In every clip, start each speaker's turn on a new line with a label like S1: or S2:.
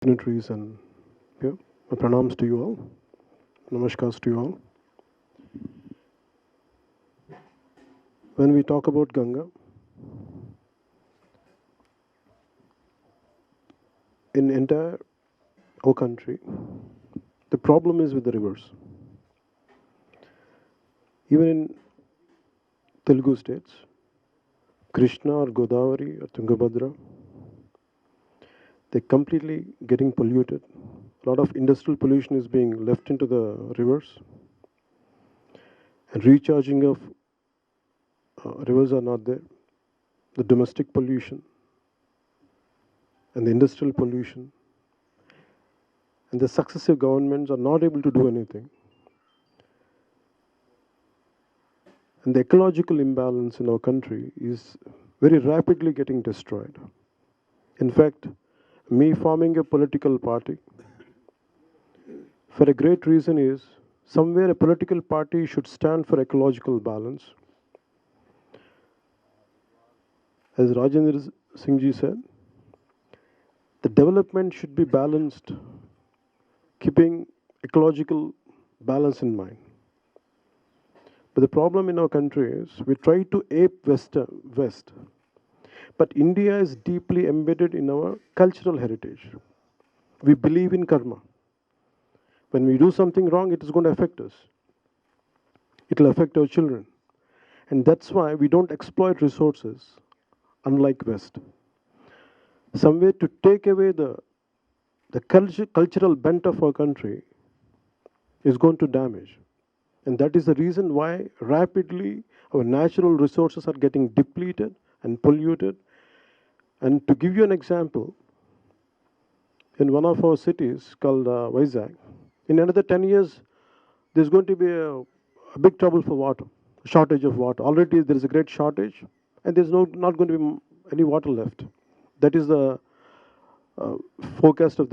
S1: Dignitaries and yeah, my pranams to you all, namaskars to you all. When we talk about Ganga, in entire our country, the problem is with the rivers. Even in Telugu states, Krishna or Godavari or Tungabhadra, they're completely getting polluted. A lot of industrial pollution is being left into the rivers, and recharging of rivers are not there. The domestic pollution and the industrial pollution, and the successive governments are not able to do anything. And the ecological imbalance in our country is very rapidly getting destroyed. In fact, me forming a political party, for a great reason is somewhere a political party should stand for ecological balance. As Rajendra Singh ji said, the development should be balanced, keeping ecological balance in mind. But the problem in our country is we try to ape West, but India is deeply embedded in our cultural heritage. We believe in karma. When we do something wrong, it is going to affect us. It will affect our children. And that's why we don't exploit resources, unlike West. Somewhere to take away the cultural bent of our country is going to damage. And that is the reason why rapidly our natural resources are getting depleted and polluted. And to give you an example, in one of our cities called Vizag, in another 10 years, there's going to be a big trouble for water, shortage of water. Already there is a great shortage, and there's not going to be any water left. That is the uh, forecast of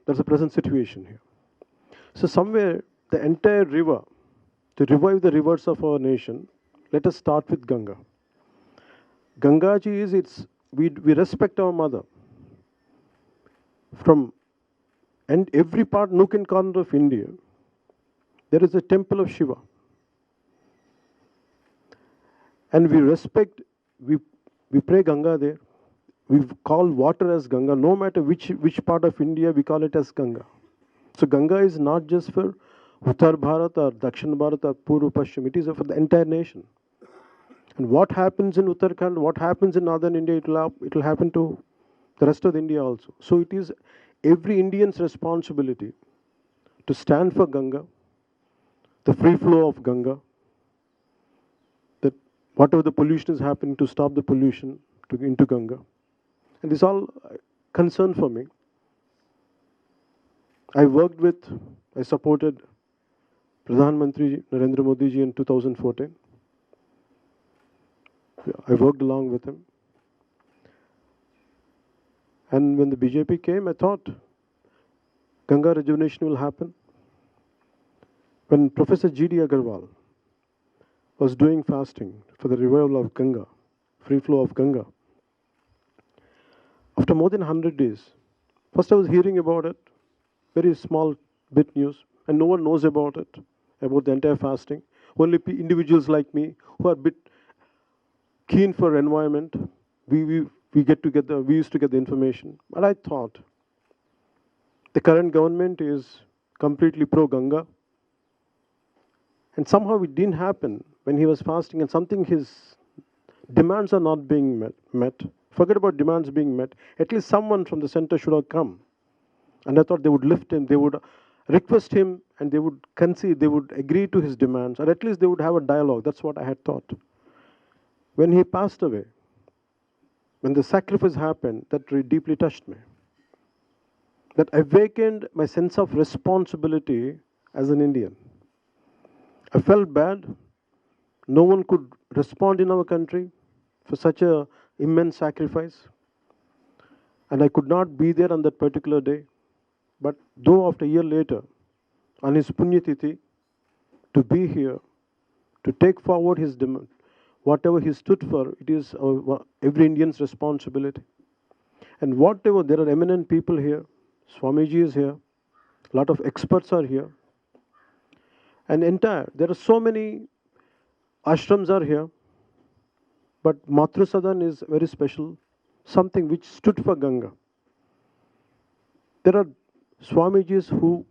S1: that's the present situation here. So somewhere the entire river, to revive the rivers of our nation, let us start with Ganga. Gangaji is we respect our mother from and every part nook and corner of India. There is a temple of Shiva, and we respect we we pray Ganga there. We call water as Ganga, no matter which part of India we call it as Ganga. So Ganga is not just for Uttar Bharat or Dakshin Bharat or Purva Pashchim, it is for the entire nation. And what happens in Uttarakhand, what happens in northern India, it will happen to the rest of India also. So it is every Indian's responsibility to stand for Ganga, the free flow of Ganga, that whatever the pollution is happening, to stop the pollution into Ganga. And this all concern for me. I supported Pradhan Mantri Narendra Modi ji in 2014. I worked along with him. And when the BJP came, I thought Ganga rejuvenation will happen. When Professor G.D. Agarwal was doing fasting for the revival of Ganga, free flow of Ganga, after more than 100 days, first I was hearing about it, very small bit news, and no one knows about it, about the entire fasting. Only individuals like me who are a bit keen for environment, we get together, we used to get the information. But I thought the current government is completely pro Ganga, and somehow it didn't happen when he was fasting, and something his demands are not being met. Forget about demands being met. At least someone from the center should have come. And I thought they would lift him, they would request him, and they would concede, they would agree to his demands, or at least they would have a dialogue. That's what I had thought. When he passed away, when the sacrifice happened, that really deeply touched me. That awakened my sense of responsibility as an Indian. I felt bad. No one could respond in our country for such a immense sacrifice. And I could not be there on that particular day. But though after a year later, on his Punyatithi, to be here, to take forward his demand, whatever he stood for, it is every Indian's responsibility. And whatever, there are eminent people here. Swamiji is here. A lot of experts are here. And there are so many ashrams are here. But Matru Sadan is very special, something which stood for Ganga. There are Swamijis who